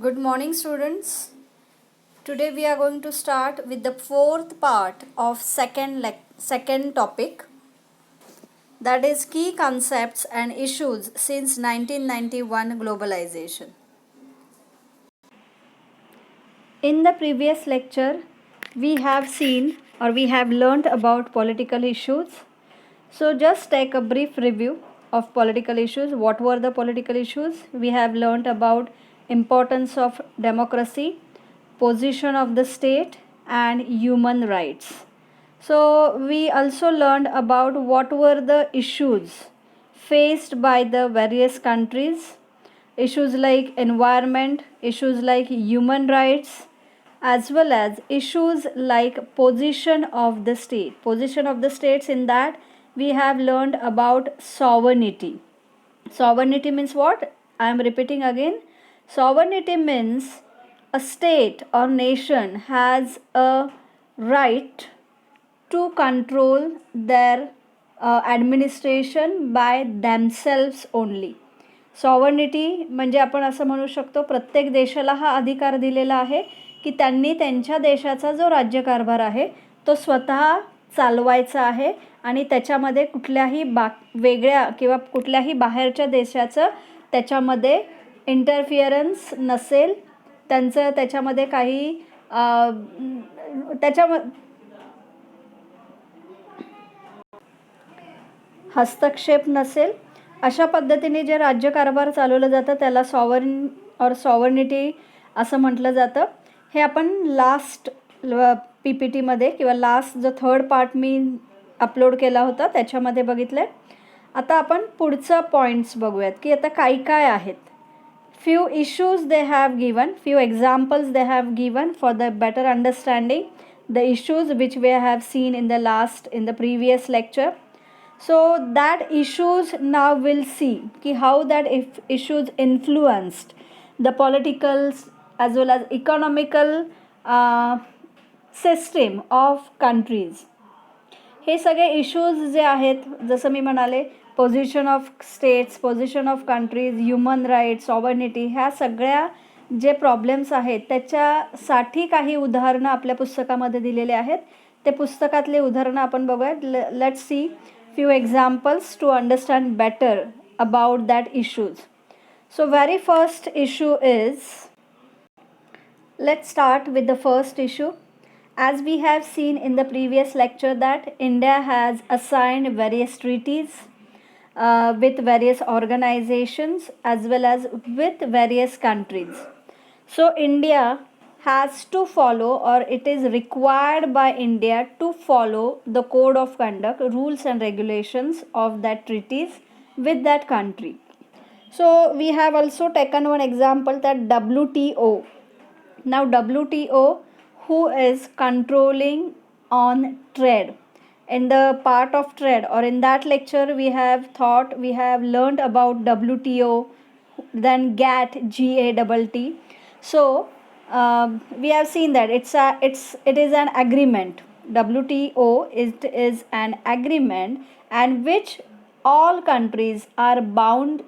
Good morning, students. Today we are going to start with the fourth part of second topic, that is key concepts and issues since 1991 globalization. In the previous lecture, we have seen or we have learnt about political issues. So just take a brief review of political issues. What were the political issues? We have learnt about importance of democracy, position of the state, and human rights. So we also learned about what were the issues faced by the various countries, issues like environment, issues like human rights, as well as issues like position of the state. Position of the states, in that we have learned about sovereignty. Sovereignty means what? I am repeating again. Sovereignty means a state or nation has a right to control their administration by themselves only. Sovereignty म्हणजे आपण असं म्हणू शकतो, प्रत्येक देशाला हा अधिकार दिलेला आहे की त्यांनी त्यांच्या देशाचा जो राज्यकारभार आहे तो स्वतः चालवायचा आहे आणि त्याच्यामध्ये कुठल्याही वेगळ्या किंवा कुठल्याही बाहेरच्या देशाचं त्याच्यामध्ये इंटरफिअरन्स नसेल, त्यांचं त्याच्यामध्ये काही हस्तक्षेप नसेल, अशा पद्धतीने जे राज्यकारभार चालवलं जातं त्याला सॉवरन और सॉवर्निटी असं म्हटलं जातं. हे आपण लास्ट PPTमध्ये किंवा लास्ट जो थर्ड पार्ट मी अपलोड केला होता त्याच्यामध्ये बघितलं. आता आपण पुढचं पॉईंट्स बघूयात की आता काय आहेत. Few issues they have given, few examples they have given for the better understanding the issues which we have seen in the previous lecture. So that issues now we'll see ki how that issues influenced the political as well as economical system of countries. हे सगळे issues जे आहेत, जसं मी म्हणाले, position of states, position of countries, human rights, sovereignty, ह्या सगळ्या जे problems आहेत त्याच्यासाठी काही उदाहरणं आपल्या पुस्तकामध्ये दिलेले आहेत. ते पुस्तकातले उदाहरणं आपण बघूयात. Let's see few examples to understand better about that issues. So very first issue is, let's start with the first issue. As we have seen in the previous lecture that India has assigned various treaties with various organizations as well as with various countries. So India has to follow, or it is required by India to follow the code of conduct, rules and regulations of that treaties with that country. So we have also taken one example, that WTO. Now WTO, who is controlling on trade. In the part of trade, or in that lecture, we have learned about WTO, then GATT, GATT. So we have seen that it is an agreement. WTO is an agreement, and which all countries are bound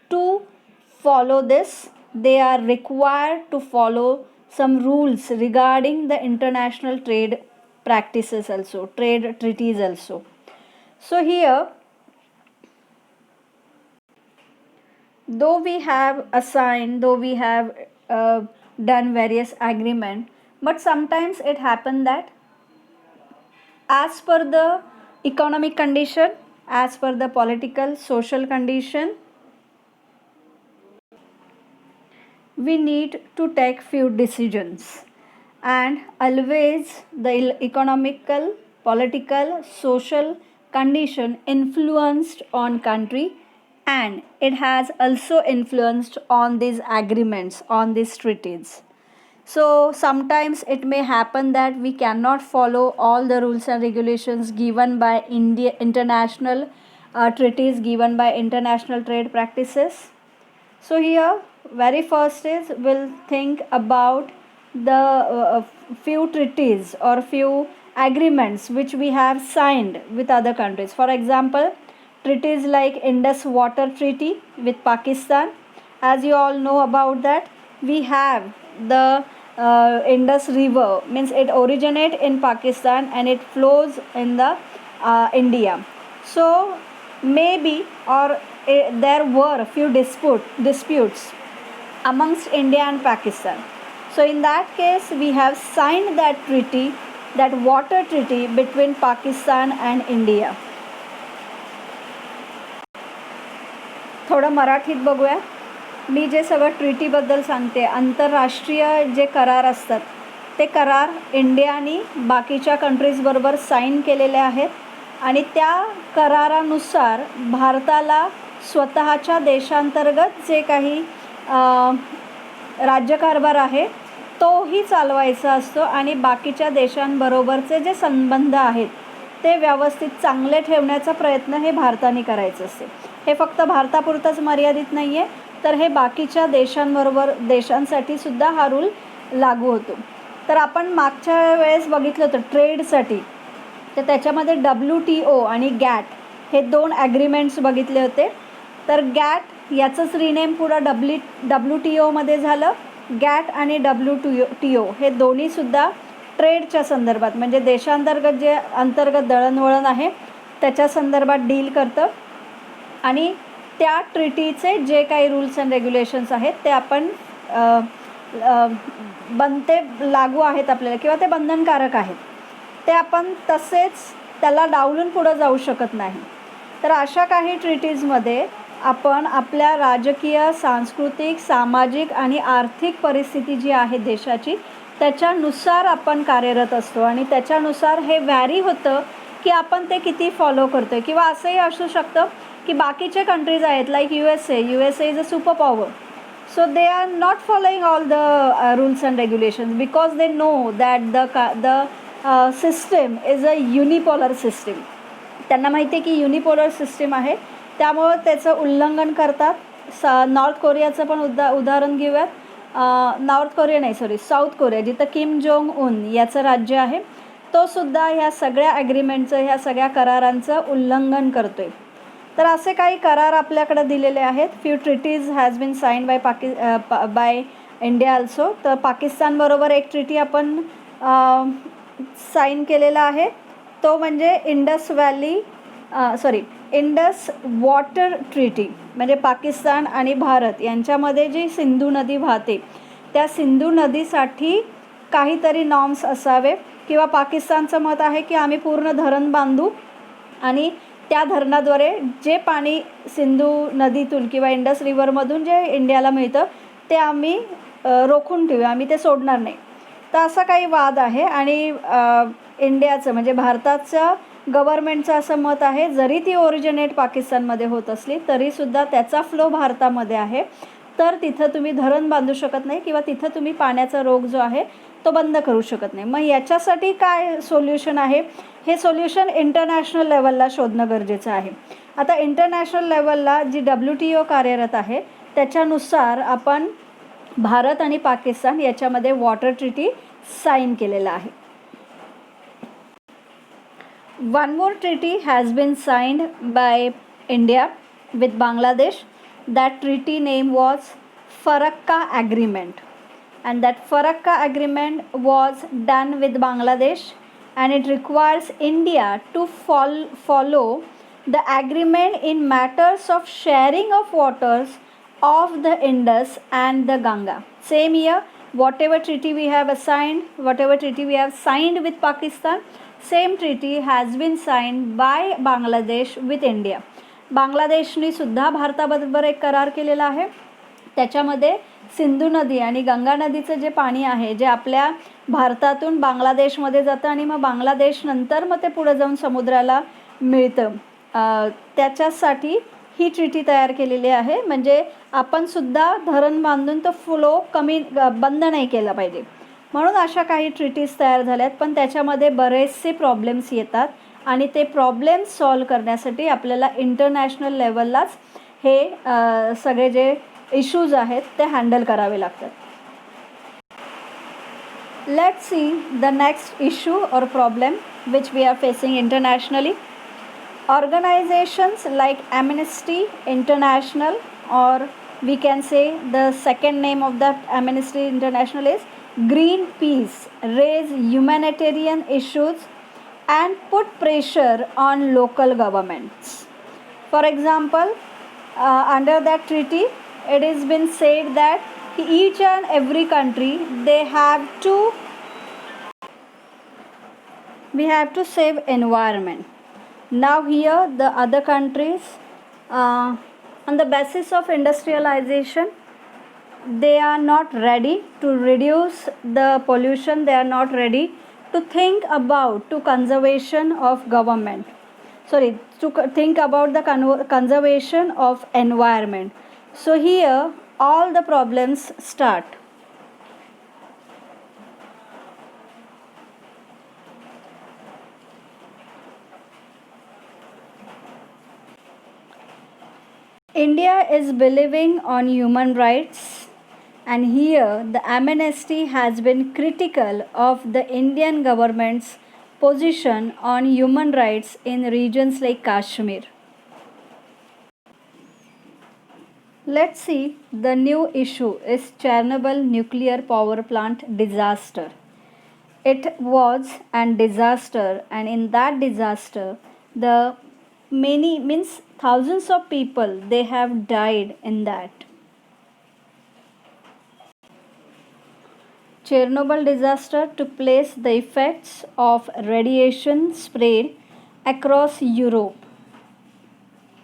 to follow this. They are required to follow some rules regarding the international trade practices also, trade treaties also. So here, though we have done various agreement, but sometimes it happen that as per the economic condition, as per the political social condition, we need to take few decisions, and always the economical, political, social condition influenced on country, and it has also influenced on these agreements, on these treaties. So sometimes it may happen that we cannot follow all the rules and regulations given by international treaties, given by international trade practices. So here, very first is, we'll think about the few treaties or few agreements which we have signed with other countries. For example, treaties like Indus Water Treaty with Pakistan. As you all know about that, we have the Indus River, means it originate in Pakistan and it flows in the India. So maybe, or there were few disputes amongst India and Pakistan. So in that case we have signed that treaty, that water treaty between Pakistan and India. थोडं मराठीत बघूया. मी जे सगळं ट्रीटीबद्दल सांगते, आंतरराष्ट्रीय जे करार असतात ते करार इंडियाने बाकीच्या कंट्रीजबरोबर साईन केलेले आहेत आणि त्या करारानुसार भारताला स्वतःच्या देशांतर्गत जे काही राज्यकारभार आहे तोही चालवायचा असतो आणि बाकीच्या देशांबरोबरचे जे संबंध आहेत ते व्यवस्थित चांगले ठेवण्याचा प्रयत्न हे भारताने करायचं असते. हे फक्त भारतापुरतंच मर्यादित नाही आहे, तर हे बाकीच्या देशांसाठी सुद्धा हा रूल लागू होतो. तर आपण मागच्या वेळेस बघितलं होतं ट्रेडसाठी, तर त्याच्यामध्ये WTO आणि गॅट हे 2 ॲग्रीमेंट्स बघितले होते. तर गॅट याचंच रिनेम पुढं WTOमध्ये झालं. गॅट आणि WTO हे दोन्हीसुद्धा ट्रेडच्या संदर्भात, म्हणजे देशांतर्गत जे अंतर्गत दळणवळण आहे त्याच्या संदर्भात डील करतं आणि त्या ट्रीटीचे जे काही रूल्स अँड रेग्युलेशन्स आहेत ते आपण ते लागू आहेत आपल्याला किंवा ते बंधनकारक आहेत, ते आपण तसेच त्याला डावलून पुढं जाऊ शकत नाही. तर अशा काही ट्रीटीजमध्ये आपण आपल्या राजकीय, सांस्कृतिक, सामाजिक आणि आर्थिक परिस्थिती जी आहे देशाची त्याच्यानुसार आपण कार्यरत असतो आणि त्याच्यानुसार हे व्हॅरी होतं की आपण ते किती फॉलो करतो आहे. किंवा असंही असू शकतं की बाकीचे कंट्रीज आहेत like USA is a super power, so they are not following all the rules and regulations because they know that the system is a unipolar system. त्यांना माहिती आहे की युनिपोलर सिस्टीम आहे, त्यामुळं त्याचं उल्लंघन करतात. नॉर्थ कोरियाचं पण उदाहरण घेऊयात. साऊथ कोरिया, जिथं किम जोंग उन याचं राज्य आहे, तो सुद्धा ह्या सगळ्या ॲग्रीमेंटचं, ह्या सगळ्या करारांचं उल्लंघन करतो आहे. तर असे काही करार आपल्याकडे दिलेले आहेत. Few treaties has been sign by India also. तर पाकिस्तानबरोबर एक ट्रिटी आपण साईन केलेला आहे, तो म्हणजे इंडस वॉटर ट्रीटी. म्हणजे पाकिस्तान आणि भारत यांच्यामध्ये जी सिंधू नदी वाहते त्या सिंधू नदीसाठी काहीतरी नॉर्म्स असावे, किंवा पाकिस्तानचं मत आहे की आम्ही पूर्ण धरण बांधू आणि त्या धरणाद्वारे जे पाणी सिंधू नदीतून किंवा इंडस रिव्हरमधून जे इंडियाला मिळतं ते आम्ही रोखून ठेवूया, आम्ही ते सोडणार नाही. तर असा काही वाद आहे आणि इंडियाचं म्हणजे भारताचं गव्हर्मेंटचं असं मत आहे, जरी ती ओरिजिनेट पाकिस्तानमध्ये होत असली तरीसुद्धा त्याचा फ्लो भारतामध्ये आहे, तर तिथं तुम्ही धरण बांधू शकत नाही किंवा तिथं तुम्ही पाण्याचा रोग जो आहे तो बंद करू शकत नाही. मग याच्यासाठी काय सोल्युशन आहे? हे सोल्युशन इंटरनॅशनल लेवलला शोधणं गरजेचं आहे. आता इंटरनॅशनल लेवलला जी WTO कार्यरत आहे त्याच्यानुसार आपण भारत आणि पाकिस्तान याच्यामध्ये वॉटर ट्रीटी साईन केलेला आहे. One more treaty has been signed by India with Bangladesh. That treaty name was Farakka Agreement, and that Farakka Agreement was done with Bangladesh, and it requires India to follow the agreement in matters of sharing of waters of the Indus and the Ganga. Same year, whatever treaty we have signed with Pakistan, same treaty has been signed by Bangladesh with India. बांगलादेशने सुद्धा भारताबरोबर एक करार केलेला आहे. त्याच्यामध्ये सिंधू नदी आणि गंगा नदीचं जे पाणी आहे जे आपल्या भारतातून बांगलादेशमध्ये जातं आणि मग बांगलादेश नंतर मग ते पुढे जाऊन समुद्राला मिळतं, त्याच्यासाठी ही ट्रीटी तयार केलेली आहे. म्हणजे आपण सुद्धा धरण बांधून तो फ्लो बंद नाही केला पाहिजे, म्हणून अशा काही ट्रीटीज तयार झाल्यात. पण त्याच्यामध्ये बरेचसे प्रॉब्लेम्स येतात आणि ते प्रॉब्लेम्स सॉल्व करण्यासाठी आपल्याला इंटरनॅशनल लेवललाच हे सगळे जे इश्यूज आहेत ते हँडल करावे लागतात. Let's see the next issue or problem which we are facing internationally. Organizations like Amnesty International or We can say the second name of that Amnesty International is Greenpeace, raise humanitarian issues and put pressure on local governments. For example, under that treaty, it has been said that each and every country we have to save environment. Now here the other countries, on the basis of industrialization, they are not ready to reduce the pollution. They are not ready to think about to conservation of government. Sorry, to think about the conservation of environment. So here all the problems start. India is believing on human rights, and here the amnesty has been critical of the Indian government's position on human rights in regions like Kashmir. Let's see, the new issue is Chernobyl nuclear power plant disaster. It was an disaster, and in that disaster the many means thousands of people, they have died in that. Chernobyl disaster took place the effects of radiation spread across Europe.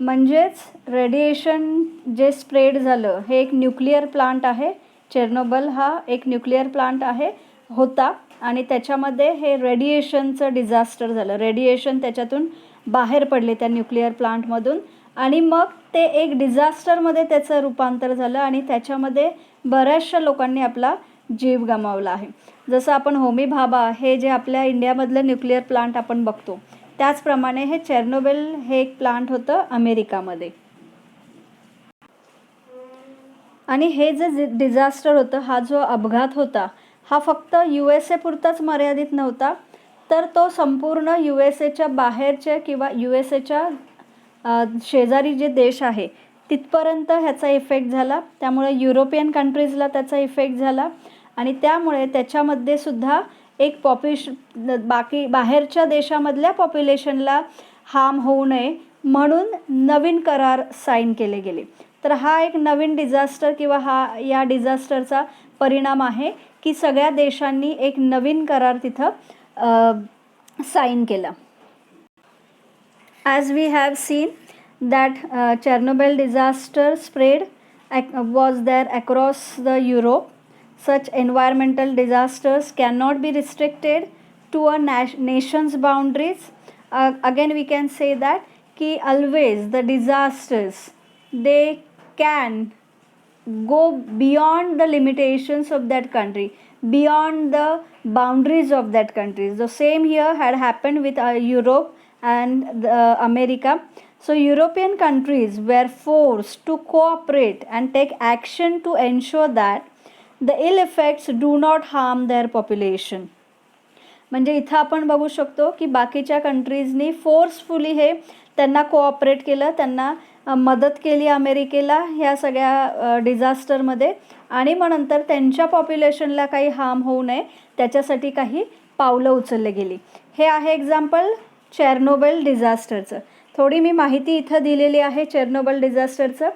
म्हणजेच radiation जे spread झालं, हे एक nuclear plant आहे. चेर्नोबल हा एक nuclear plant आहे होता, आणि त्याच्यामध्ये हे रेडिएशनचं डिझास्टर झालं. रेडिएशन त्याच्यातून बाहेर पडले त्या न्यूक्लिअर प्लांटमधून, आणि मग ते एक डिझास्टरमध्ये त्याचं रूपांतर झालं, आणि त्याच्यामध्ये बऱ्याचशा लोकांनी आपला जीव गमावला आहे. जसं आपण होमी भाभा हे जे आपल्या इंडियामधलं न्यूक्लिअर प्लांट आपण बघतो, त्याचप्रमाणे हे चेर्नोबिल हे एक प्लांट होतं अमेरिकामध्ये. आणि हे जे डिझास्टर होतं, हा जो अपघात होता, हा फक्त USA पुरताच मर्यादित नव्हता, तर तो संपूर्ण USAच्या बाहेरचे किंवा USAच्या शेजारी जे देश आहे तिथपर्यंत ह्याचा इफेक्ट झाला. त्यामुळे युरोपियन कंट्रीजला त्याचा इफेक्ट झाला, आणि त्यामुळे त्याच्यामध्ये सुद्धा एक बाहेरच्या देशामधल्या पॉप्युलेशनला हार्म होऊ नये म्हणून नवीन करार साईन केले गेले. तर हा एक नवीन डिझास्टर किंवा या डिझास्टरचा परिणाम आहे की सगळ्या देशांनी एक नवीन करार तिथं साईन केला. As we have seen that Chernobyl disaster spread was there across the Europe. Such environmental disasters cannot be restricted to a nation's boundaries. Again we can say that ki always the disasters, they can go beyond the limitations of that country, beyond the boundaries of that country. The same here had happened with Europe and America. So European countries were forced to cooperate and take action to ensure that the ill effects do not harm their population. म्हणजे इथं आपण बघू शकतो की बाकीच्या कंट्रीजनी forcefully हे त्यांना cooperate केलं, त्यांना मदत केली अमेरिकेला ह्या सगळ्या डिझास्टरमध्ये, आणि मग नंतर त्यांच्या पॉप्युलेशनला काही हार्म होऊ नये त्याच्यासाठी काही पावलं उचलली गेली. हे आहे एक्झाम्पल चेर्नोबिल डिझास्टरचं. थोडी मी माहिती इथं दिलेली आहे चेर्नोबिल डिझास्टरचं.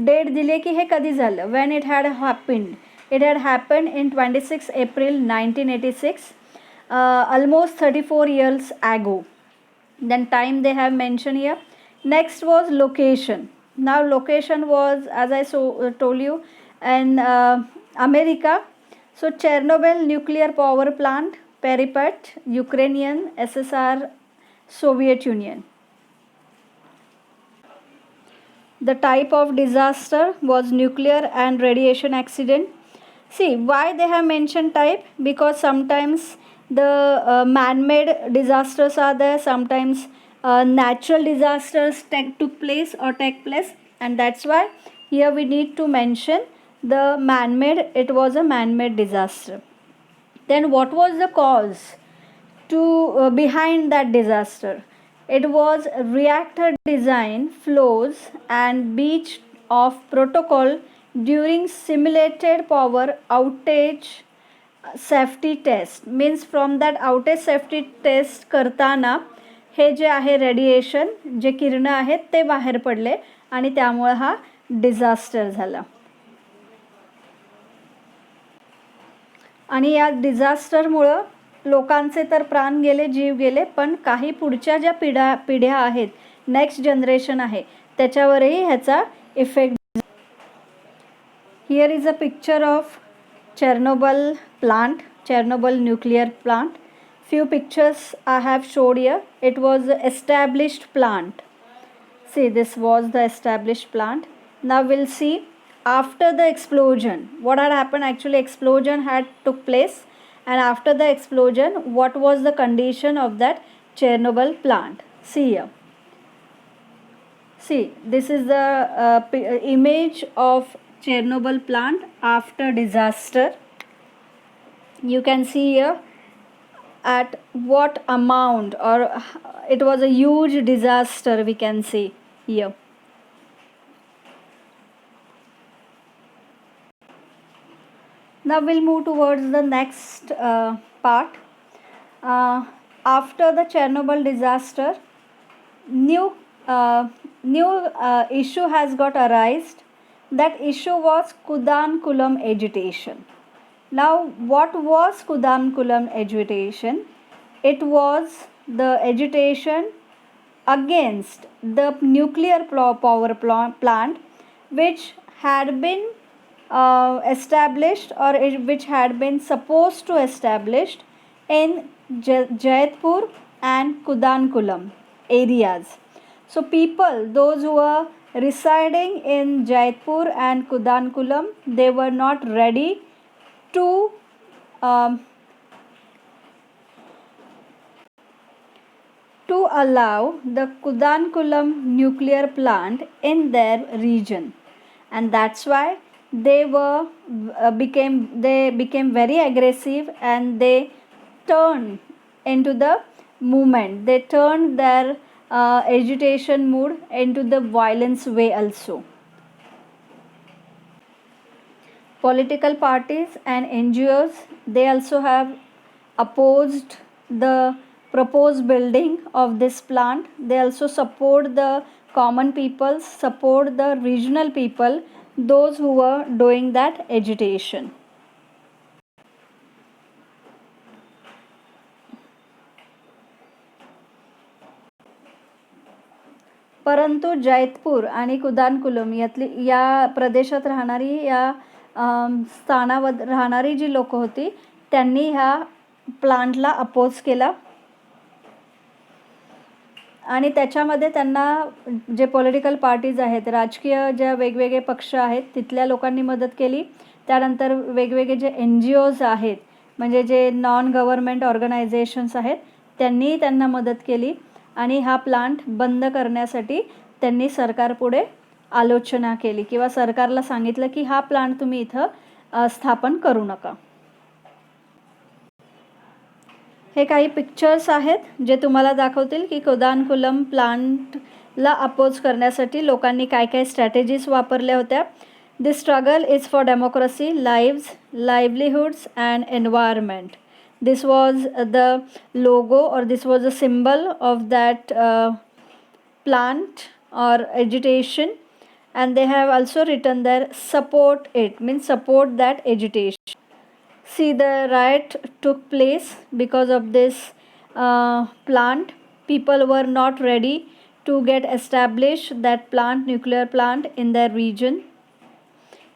डेट दिले की हे कधी झालं, when it had happened. It had happened in 26 April 1986, almost 34 years ago. Then time they have mentioned here. Next was location. Now location was, as I told you, in America. So Chernobyl nuclear power plant, Pripyat, Ukrainian, SSR, Soviet Union. The type of disaster was nuclear and radiation accident. See, why they have mentioned type? Because sometimes the man-made disasters are there, sometimes natural disasters took place or take place, and that's why here we need to mention the man-made. It was a man-made disaster. Then what was the cause behind that disaster? It was reactor design flaws and of protocol during simulated power outage safety test. Means from that outage safety test करताना हे जे आहे radiation, जे किरणं आहेत ते बाहेर पडले आणि त्यामुळे हा disaster झाला. आणि या डिझास्टरमुळं लोकांचे तर प्राण गेले, जीव गेले, पण काही पुढच्या ज्या पिढ्या आहेत, नेक्स्ट जनरेशन आहे, त्याच्यावरही ह्याचा effect. Here is a picture of Chernobyl plant, Chernobyl nuclear plant. Few pictures I have showed here. It was the established plant. See, this was the established plant. Now we'll see after the explosion what had happened. Actually, explosion had took place, and after the explosion what was the condition of that Chernobyl plant. See here. See, this is the image of Chernobyl plant after disaster. You can see here at what amount, or it was a huge disaster, we can see here. Now we'll move towards the next part. After the Chernobyl disaster, new issue has got arisen. That issue was Kudankulam agitation. Now, what was Kudankulam agitation? It was the agitation against the nuclear power plant which had been established, or which had been supposed to established in Jaitpur and Kudankulam areas. So people, those who were residing in Jaitpur and Kudankulam, they were not ready to allow the Kudankulam nuclear plant in their region, and that's why they became very aggressive, and they turned into the movement. They turned their agitation mood into the violence way also. Political parties and NGOs, they also have opposed the proposed building of this plant. They also support the common people, support the regional people, those who were doing that agitation. परंतु जैतपूर आणि कुदानकुलम या प्रदेशात राहणारी, या स्थानावर राहणारी जी लोक होती, त्यांनी ह्या प्लांटला अपोज केला. आणि त्याच्यामध्ये त्यांना जे पॉलिटिकल पार्टीज आहेत, राजकीय ज्या वेगवेगळे पक्ष आहेत, तिथल्या लोकांनी मदत केली. त्यानंतर वेगवेगळे जे NGOs आहेत, म्हणजे जे नॉन गव्हर्नमेंट ऑर्गनायझेशन्स आहेत, त्यांनी त्यांना मदत केली. आणि हा प्लांट बंद करण्यासाठी त्यांनी सरकारपुढे आलोचना केली, किंवा सरकारला सांगितलं की हा प्लांट तुम्ही इथं स्थापन करू नका. हे काही पिक्चर्स आहेत जे तुम्हाला दाखवतील की कुदानकुलम प्लांटला अपोज करण्यासाठी लोकांनी काय काय स्ट्रॅटेजीज वापरल्या होत्या. This struggle is for democracy, lives, livelihoods and environment. This was the logo, or this was a symbol of that plant or agitation, and they have also written there support it, means support that agitation. See, the riot took place because of this plant. People were not ready to get established that plant, nuclear plant, in their region.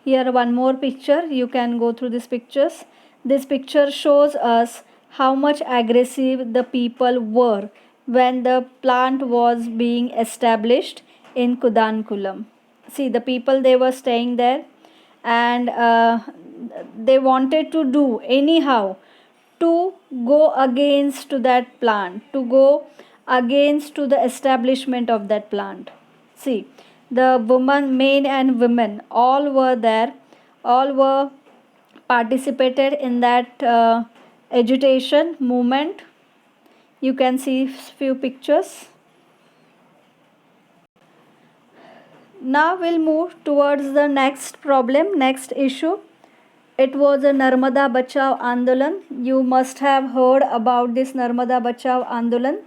Here one more picture, you can go through these pictures. This picture shows us how much aggressive the people were when the plant was being established in Kudankulam. See, the people, they were staying there, and they wanted to do anyhow to go against to that plant, to go against to the establishment of that plant. See, the women, men and women, all were there, all were participated in that agitation movement. You can see few pictures. Now we'll move towards the next problem, next issue. It was a Narmada Bachao Andolan. You must have heard about this Narmada Bachao Andolan.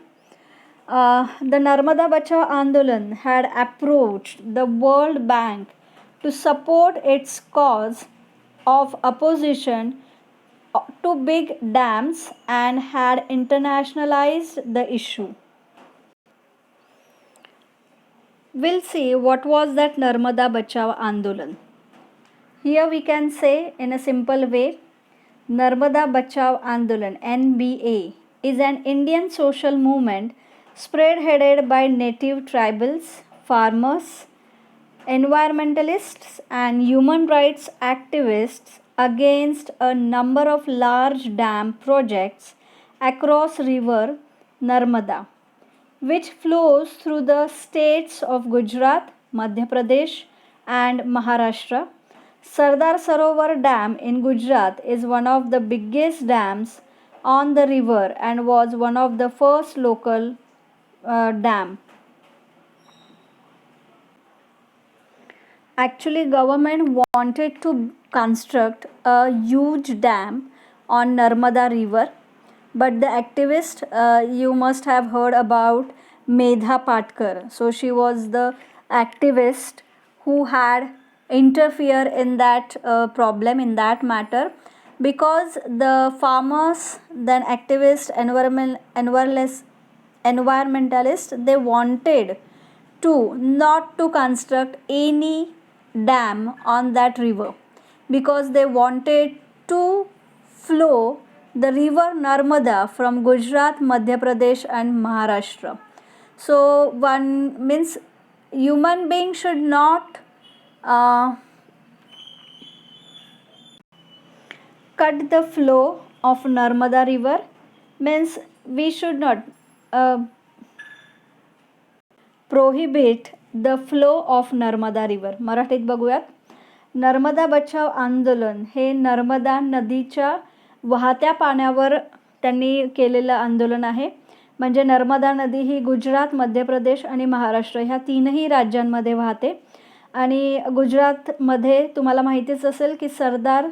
The Narmada Bachao Andolan had approached the World Bank to support its cause of opposition to big dams and had internationalized the issue. We'll see what was that Narmada Bachao Andolan. Here we can say in a simple way, Narmada Bachao Andolan (NBA) is an Indian social movement spearheaded by native tribals, farmers, environmentalists and human rights activists against a number of large dam projects across river Narmada, which flows through the states of Gujarat, Madhya Pradesh and Maharashtra. Sardar Sarovar Dam in Gujarat is one of the biggest dams on the river and was one of the first local dam. Actually, government wanted to construct a huge dam on Narmada river, but the activist, you must have heard about Medha Patkar. So she was the activist who had interfere in that problem, in that matter, because the farmers, then activists, environmentalists, they wanted to not to construct any dam on that river because they wanted to flow the river Narmada from Gujarat, Madhya Pradesh and Maharashtra. So one means human being should not cut the flow of Narmada river, means we should not prohibit the flow of Narmada river. मराठीत बघूयात. नर्मदा बचाव आंदोलन हे नर्मदा नदीच्या वाहत्या पाण्यावर त्यांनी केलेलं आंदोलन आहे. म्हणजे नर्मदा नदी ही गुजरात, मध्य प्रदेश आणि महाराष्ट्र ह्या तीनही राज्यांमध्ये वाहते. आणि गुजरातमध्ये तुम्हाला माहितीच असेल की सरदार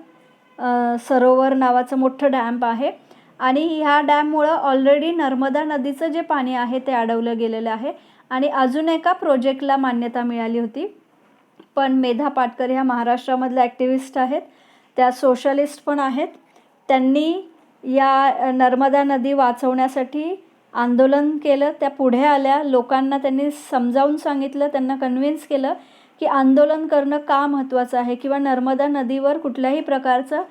सरोवर नावाचं मोठं डॅम आहे आणि ह्या डॅममुळं ऑलरेडी नर्मदा नदीचं जे पाणी आहे ते अडवलं गेलेलं आहे आणि अजून एका प्रोजेक्टला मान्यता मिळाली होती. पण मेधा पाटकर ह्या महाराष्ट्रामधल्या ॲक्टिव्हिस्ट आहेत, त्या सोशलिस्ट पण आहेत. त्यांनी या नर्मदा नदी वाचवण्यासाठी आंदोलन केलं. त्या पुढे आल्या, लोकांना त्यांनी समजावून सांगितलं, त्यांना कन्व्हिन्स केलं की आंदोलन करणं का महत्त्वाचं आहे किंवा नर्मदा नदीवर कुठल्याही प्रकारचं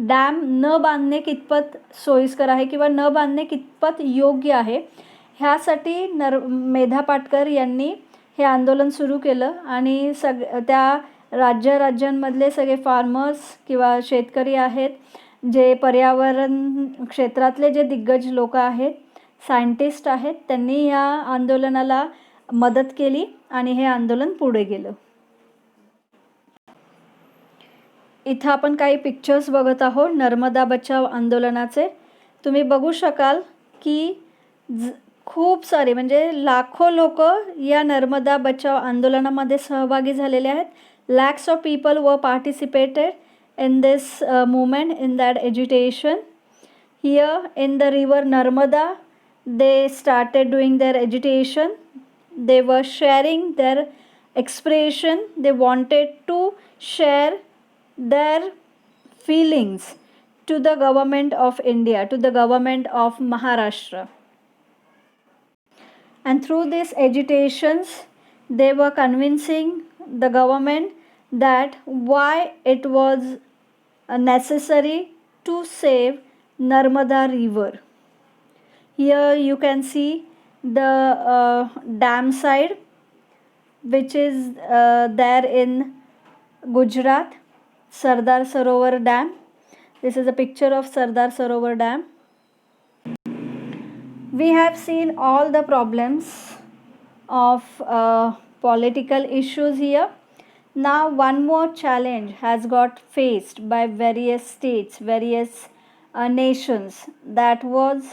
डॅम न बांधणे कितपत सोयीस्कर आहे किंवा न बांधणे कितपत योग्य आहे. ह्यासाठी मेधा पाटकर यांनी हे आंदोलन सुरू केलं आणि त्या राज्यांमधले सगळे फार्मर्स किंवा शेतकरी आहेत, जे पर्यावरण क्षेत्रातले जे दिग्गज लोक आहेत, सायंटिस्ट आहेत, त्यांनी या आंदोलनाला मदत केली आणि हे आंदोलन पुढे गेलं. इथं आपण काही पिक्चर्स बघत आहोत नर्मदा बचाव आंदोलनाचे. तुम्ही बघू शकाल की खूप सारे म्हणजे लाखो लोक या नर्मदा बचाव आंदोलनामध्ये सहभागी झालेले आहेत. Lakhs of people were participated in this movement, in that agitation. Here in the river Narmada, they started doing their agitation. They were sharing their expression. They wanted to share their feelings to the government of India, to the government of Maharashtra. And through these agitations, they were convincing the government that why it was necessary to save Narmada river. Here you can see the dam side which is there in Gujarat, Sardar Sarovar Dam. This is a picture of Sardar Sarovar Dam. We have seen all the problems of political issues here. Now one more challenge has got faced by various states, various nations. That was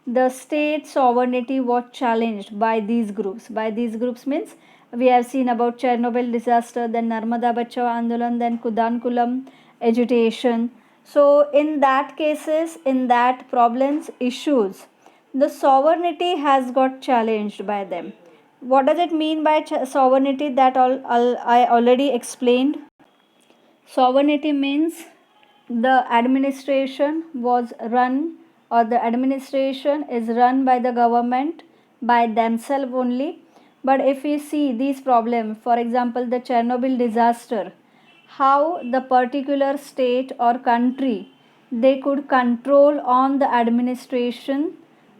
the state sovereignty was challenged by these groups. By these groups means We have seen about Chernobyl disaster, then Narmada Bachao Andolan, then Kudankulam agitation. So in that cases, in that problems, issues, the sovereignty has got challenged by them. What does it mean by sovereignty? That I already explained. Sovereignty means the administration was run, or the administration is run by the government by themselves only. But if we see these problems, for example the Chernobyl disaster, how the particular state or country they could control on the administration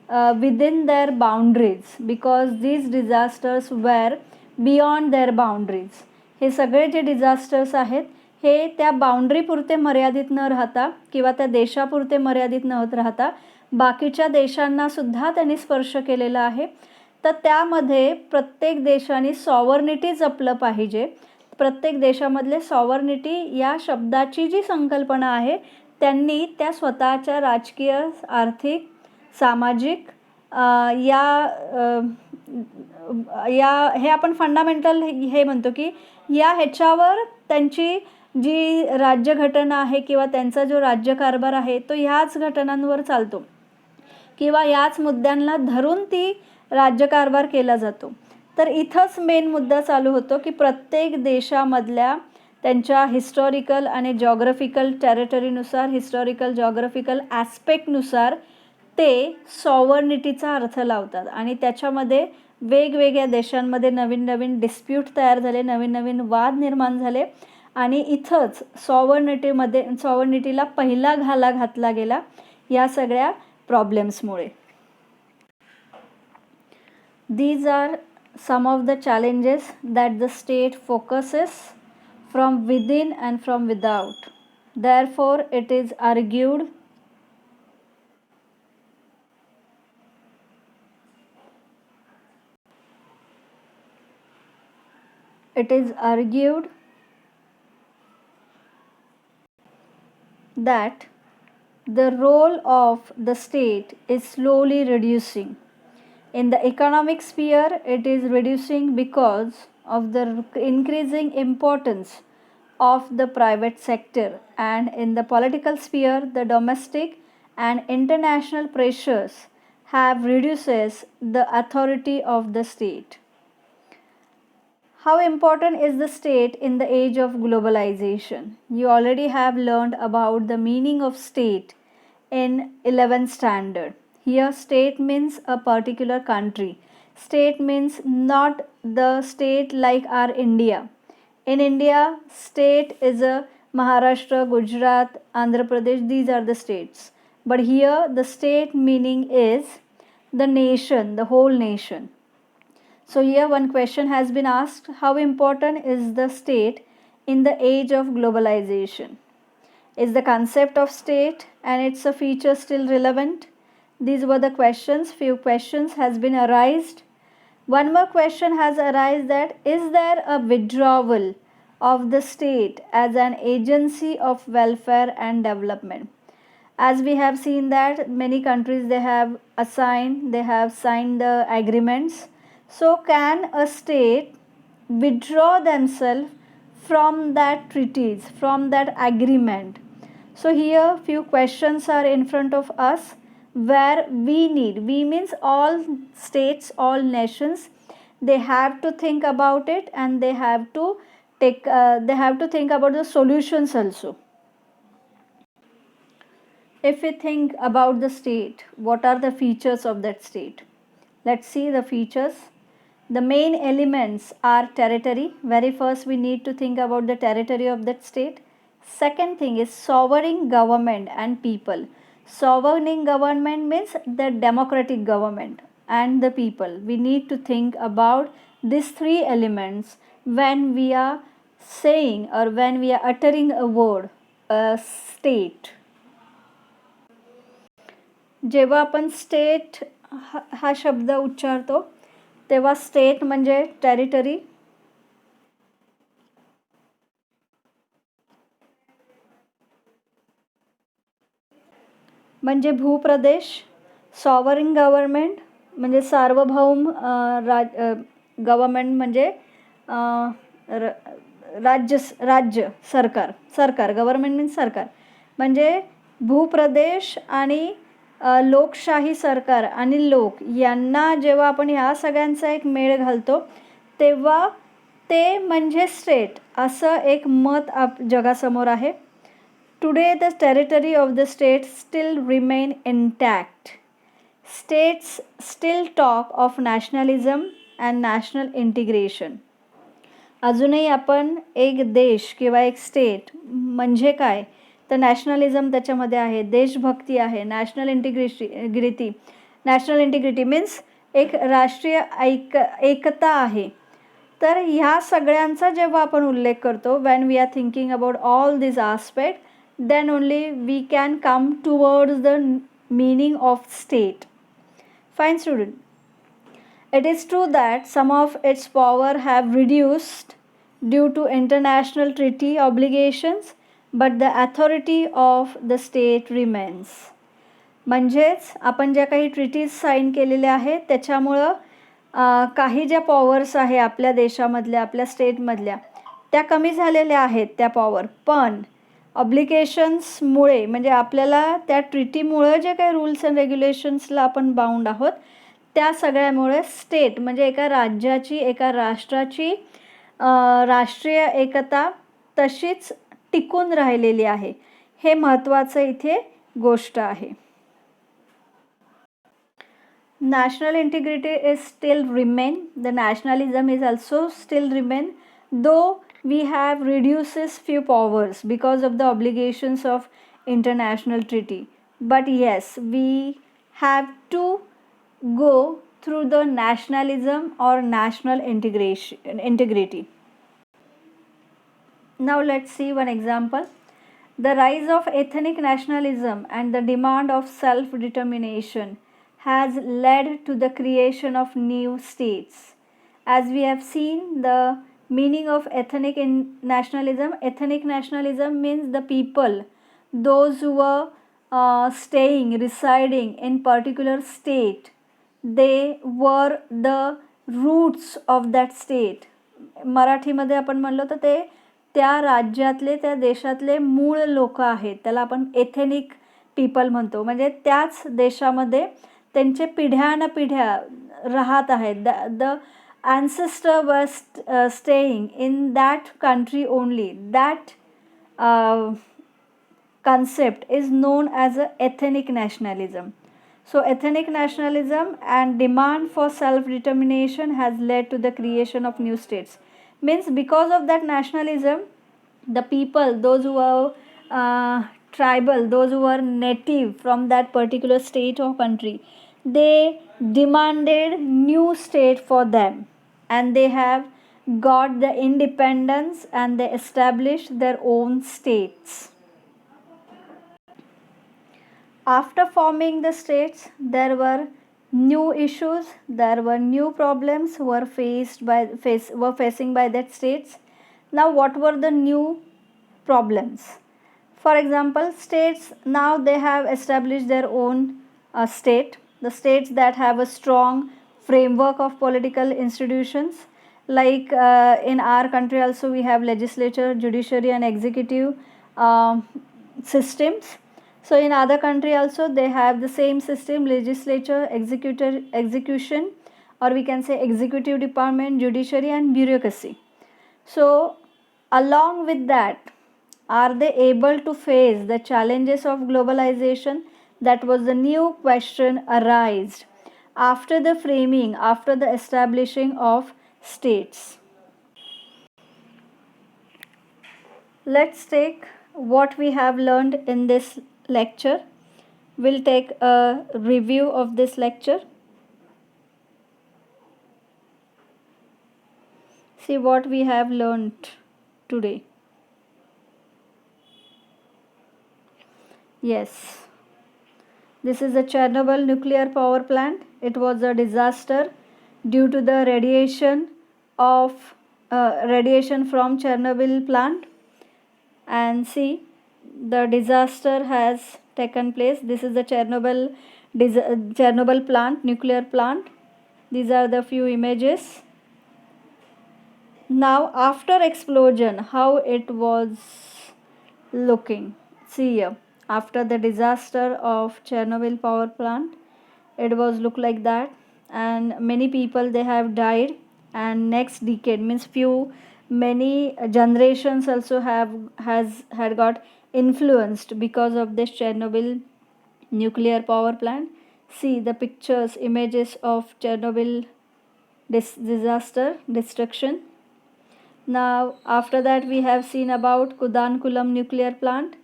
within their boundaries, because these disasters were beyond their boundaries. हे सगळे जे disasters आहेत हे त्या बाउंड्रीपुरते मर्यादित न राहता किंवा त्या देशापुरते मर्यादित न राहता बाकीच्या देशांनासुद्धा त्यांनी स्पर्श केलेला आहे. तर त्यामध्ये प्रत्येक देशाने सॉवर्निटी जपलं पाहिजे. प्रत्येक देशामधले सॉवर्निटी या शब्दाची जी संकल्पना आहे त्यांनी त्या स्वतःच्या राजकीय, आर्थिक, सामाजिक हे आपण फंडामेंटल हे म्हणतो की या ह्याच्यावर त्यांची जी राज्यघटना आहे किंवा त्यांचा जो राज्यकारभार आहे तो ह्याच घटनांवर चालतो किंवा याच मुद्द्यांना धरून ती राज्यकारभार केला जातो. तर इथंच मेन मुद्दा चालू होतो की प्रत्येक देशामधल्या त्यांच्या हिस्टॉरिकल आणि जॉग्राफिकल टेरिटरीनुसार, हिस्टॉरिकल जॉग्राफिकल ॲस्पेक्टनुसार ते सॉवर्निटीचा अर्थ लावतात आणि त्याच्यामध्ये वेगवेगळ्या देशांमध्ये नवीन नवीन डिस्प्यूट तयार झाले, नवीन नवीन वाद निर्माण झाले आणि इथंच सॉवर्निटीला पहिला घाला घातला गेला या सगळ्या प्रॉब्लेम्समुळे. These are some of the challenges that the state focuses from within and from without. Therefore, it is argued that the role of the state is slowly reducing. In the economic sphere, it is reducing because of the increasing importance of the private sector, and in the political sphere, the domestic and international pressures have reduces the authority of the state. How important is the state in the age of globalization? You already have learned about the meaning of state in 11th standard. Here state means a particular country. State means not the state like our India. In India, state is a Maharashtra, Gujarat, Andhra Pradesh, these are the states. But here the state meaning is the nation, the whole nation. So here one question has been asked, how important is the state in the age of globalization? Is the concept of state and its a feature still relevant? These were the questions. Few questions has been arised. One more question has arisen, that is there a withdrawal of the state as an agency of welfare and development? As we have seen that many countries they have signed the agreements. So can a state withdraw themselves from that treaties, from that agreement? So here few questions are in front of us where we means all states, all nations, they have to think about it and they have to think about the solutions also. If we think about the state, what are the features of that state? Let's see the features. The main elements are territory. Very first we need to think about the territory of that state. Second thing is sovereign government and people. Sovereign government means the democratic government and the people. We need to think about these three elements when we are saying or when we are uttering a word, a state. जेव्हा आपण state हा शब्द उच्चारतो तेव्हा state म्हणजे territory, म्हणजे भूप्रदेश, सॉवरिंग government म्हणजे सार्वभौम government म्हणजे राज्य सरकार गव्हर्मेंट मीन्स सरकार म्हणजे भूप्रदेश आणि लोकशाही सरकार आणि लोक यांना जेव्हा आपण ह्या सगळ्यांचा एक मेळ घालतो तेव्हा ते म्हणजे स्टेट असं एक मत जगासमोर आहे. Today the territory of the state steel remain intact. States steel talk of nationalism and national integration. अजूनही आपण एक देश किंवा एक स्टेट म्हणजे काय तर नॅशनलिझम त्याच्यामध्ये आहे, देशभक्ती आहे, नॅशनल इंटिग्रिटी मीन्स एक राष्ट्रीय एकता आहे. तर ह्या सगळ्यांचा जेव्हा आपण उल्लेख करतो when we are thinking about all these aspects, then only we can come towards the meaning of state. Fine student. It is true that some of its power have reduced due to international treaty obligations, but the authority of the state remains. म्हणजेच आपण ज्या काही treatises sign केलेल्या आहेत त्याच्यामुळं काही ज्या powers आहे आपल्या देशामधल्या आपल्या स्टेटमधल्या त्या कमी झालेल्या आहेत त्या पॉवर, पण ऑब्लिगेशन्समुळे म्हणजे आपल्याला त्या ट्रिटीमुळं जे काही रूल्स अँड रेग्युलेशन्सला आपण बाउंड आहोत त्या सगळ्यामुळे स्टेट म्हणजे एका राज्याची एका राष्ट्राची राष्ट्रीय एकता तशीच टिकून राहिलेली आहे. हे महत्त्वाचं इथे गोष्ट आहे. National integrity is still remain. The nationalism is also still remain, though we have reduces few powers because of the obligations of international treaty. But yes, we have to go through the nationalism or national integrity. Now let's see one example. The rise of ethnic nationalism and the demand of self-determination has led to the creation of new states. As we have seen, the meaning of ethnic nationalism. Ethnic nationalism means the people, those who were residing in particular state, they were the roots of that state. मराठीमध्ये आपण म्हणलो तर ते त्या राज्यातले त्या देशातले मूळ लोक आहेत, त्याला आपण एथेनिक पीपल म्हणतो. म्हणजे त्याच देशामध्ये त्यांचे पिढ्यानपिढ्या राहत आहेत. The ancestor was staying in that country only. That concept is known as a ethnic nationalism. So ethnic nationalism and demand for self-determination has led to the creation of new states. Means because of that nationalism, the people, those who are tribal, those who are native from that particular state or country, they demanded new state for them, and they have got the independence and they established their own states. After forming the states, there were new issues, there were new problems were facing by that states. Now what were the new problems? For example, states now they have established their own state. The states that have a strong framework of political institutions, like in our country also we have legislature, judiciary and executive systems. So in other country also they have the same system, legislature, execution, or we can say executive department, judiciary and bureaucracy. So along with that, are they able to face the challenges of globalization? That was the new question arised after the framing, after the establishing of states. Let's take what we have learned in this lecture. We'll take a review of this lecture. See what we have learned today. Yes. This is the Chernobyl nuclear power plant. It was a disaster due to the radiation from Chernobyl plant. And see, the disaster has taken place. This is the Chernobyl plant, nuclear plant. These are the few images. Now after explosion, how it was looking. See here, after the disaster of Chernobyl power plant, it was look like that, and many people they have died, and next decade means few many generations also had got influenced because of this Chernobyl nuclear power plant. See the pictures, images of Chernobyl disaster destruction. Now after that we have seen about Kudankulam nuclear plant.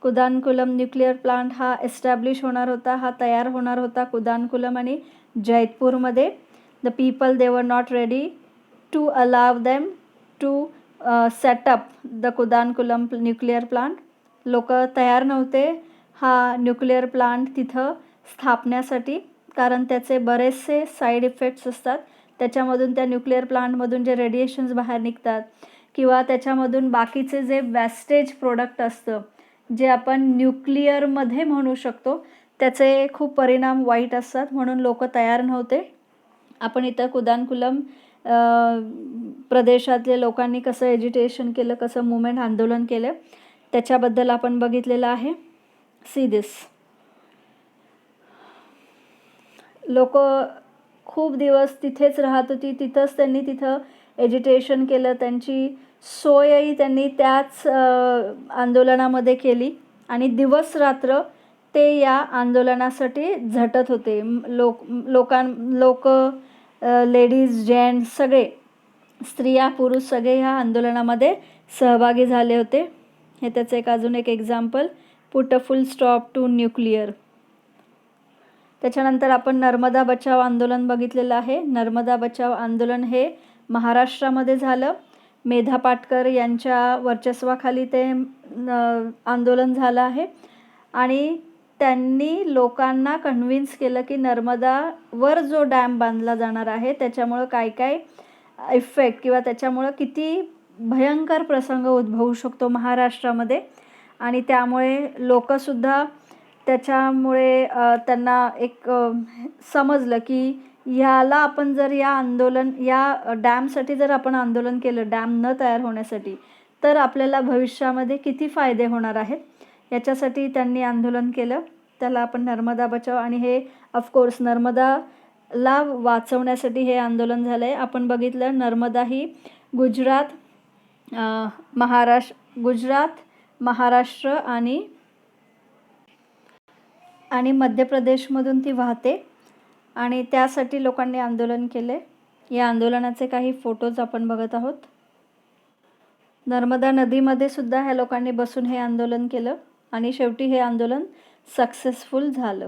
Kudankulam nuclear plant हा establish होणार होता, हा तयार होणार होता कुदानकुलम आणि जैतपूरमध्ये. The people they were not ready to allow them to set up the Kudankulam nuclear plant. लोक तयार नव्हते हा न्यूक्लिअर प्लांट तिथं स्थापण्यासाठी, कारण त्याचे बरेचसे साईड इफेक्ट्स असतात. त्याच्यामधून त्या न्यूक्लिअर प्लांटमधून जे रेडिएशन्स बाहेर निघतात किंवा त्याच्यामधून बाकीचे जे वेस्टेज प्रोडक्ट असतं जे आपण न्यूक्लिअरमध्ये म्हणू शकतो, त्याचे खूप परिणाम वाईट असतात, म्हणून लोक तयार नव्हते. आपण इथं कुदानकुलम प्रदेशातल्या लोकांनी कसं एजिटेशन केलं, कसं मुवमेंट आंदोलन केलं त्याच्याबद्दल आपण बघितलेलं आहे. सी दिस, लोक खूप दिवस तिथेच राहत होती, तिथंच त्यांनी तिथं एजिटेशन केलं, त्यांची सोयही त्यांनी त्याच आंदोलनामध्ये केली आणि दिवस रात्र ते या आंदोलनासाठी झटत होते. लोक लेडीज जेंट्स सगळे, स्त्रिया पुरुष सगळे ह्या आंदोलनामध्ये सहभागी झाले होते. हे त्याचं एक अजून एक example, put a full stop to nuclear. त्याच्यानंतर आपण नर्मदा बचाव आंदोलन बघितलेलं आहे. नर्मदा बचाव आंदोलन हे महाराष्ट्रामध्ये झालं. मेधा पाटकर यांच्या वर्चस्वाखाली ते आंदोलन झालं आहे आणि त्यांनी लोकांना कन्व्हिन्स केलं की नर्मदावर जो डॅम बांधला जाणार आहे त्याच्यामुळं काय काय इफेक्ट किंवा त्याच्यामुळं किती भयंकर प्रसंग उद्भवू शकतो महाराष्ट्रामध्ये, आणि त्यामुळे लोकसुद्धा त्याच्यामुळे त्यांना एक समजलं की ह्याला आपण जर या डॅमसाठी जर आपण आंदोलन केलं, डॅम न तयार होण्यासाठी, तर आपल्याला भविष्यामध्ये किती फायदे होणार आहेत, याच्यासाठी त्यांनी आंदोलन केलं. त्याला आपण नर्मदा बचाव, आणि हे ऑफकोर्स नर्मदाला वाचवण्यासाठी हे आंदोलन झालं आहे. आपण बघितलं नर्मदा ही गुजरात, महाराष्ट्र आणि मध्य प्रदेशमधून ती वाहते आणि त्यासाठी लोकांनी आंदोलन केले. या आंदोलनाचे काही फोटोज आपण बघत आहोत. नर्मदा नदीमध्ये सुद्धा ह्या लोकांनी बसून हे आंदोलन केलं आणि शेवटी हे आंदोलन सक्सेसफुल झालं.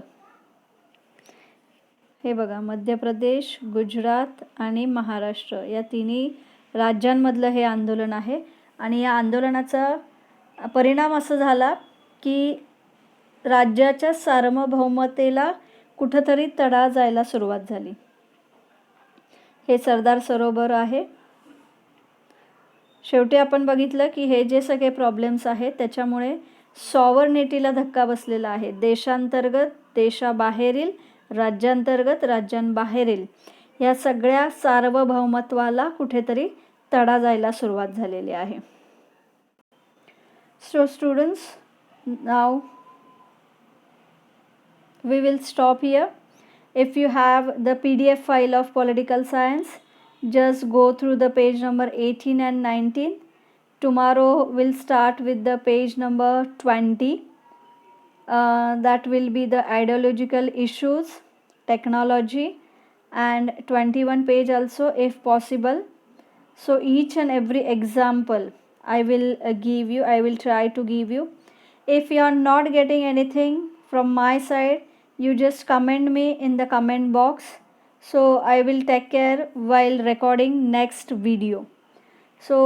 हे बघा, मध्य प्रदेश, गुजरात आणि महाराष्ट्र या तिन्ही राज्यांमधलं हे आंदोलन आहे. आणि या आंदोलनाचा परिणाम असा झाला की राज्याच्या सार्वभौमतेला कुठंतरी तडा जायला सुरुवात झाली. हे सरदार सरोवर आहे. शेवटी आपण बघितलं की हे जे सगळे प्रॉब्लेम्स आहेत त्याच्यामुळे सॉव्हर्निटीला धक्का बसलेला आहे. देशांतर्गत, देशाबाहेरील, राज्यांतर्गत, राज्यांबाहेरील या सगळ्या सार्वभौमत्वाला कुठेतरी तडा जायला सुरुवात झालेली आहे. So students, now we will stop here. If you have the PDF file of political science, just go through the page number 18 and 19. Tomorrow we'll start with the page number 20. That will be the ideological issues, technology, and 21 page also if possible. So each and every example I will I will try to give you. If you are not getting anything from my side, you just comment me in the comment box, so I will take care while recording next video. So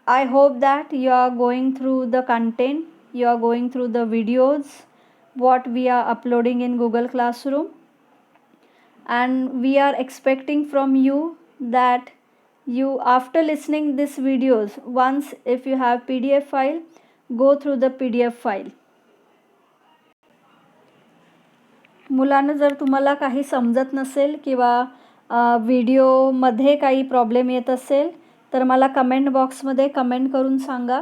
I hope that you are going through the content, you are going through the videos what we are uploading in Google Classroom, and we are expecting from you that you, after listening these videos, once if you have PDF file, go through the PDF file. मुलांना जर तुम्हाला काही समजत नसेल किंवा व्हिडिओमध्ये काही problem येत असेल तर मला कमेंट बॉक्समध्ये कमेंट करून सांगा.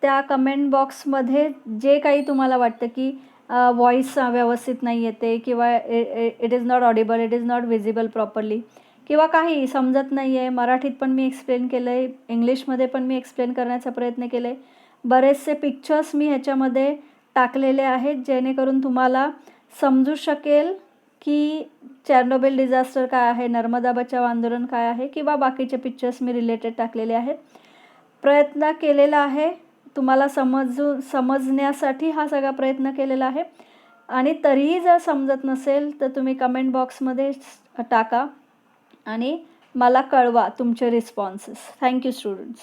त्या कमेंट बॉक्समध्ये जे काही तुम्हाला वाटतं की व्हॉईस व्यवस्थित नाही येते किंवा it is not Audible, it is not visible properly, किंवा काही समजत नाही आहे, मराठीत पण मी एक्सप्लेन केलं आहे, इंग्लिशमध्ये पण मी एक्सप्लेन करण्याचा प्रयत्न केला आहे. बरेचसे पिक्चर्स मी ह्याच्यामध्ये टाकलेले आहेत जेणेकरून तुम्हाला समजू शकेल की चेर्नोबिल डिझास्टर काय आहे, नर्मदा बचाव आंदोलन काय आहे, किंवा बाकीचे पिक्चर्स मी रिलेटेड टाकलेले आहेत. प्रयत्न केलेला आहे तुम्हाला समजण्यासाठी, हा सगळा प्रयत्न केलेला आहे. आणि तरीही जर समजत नसेल तर तुम्ही कमेंट बॉक्समध्ये टाका आणि मला कळवा तुमचे रिस्पॉन्सेस. Thank you students.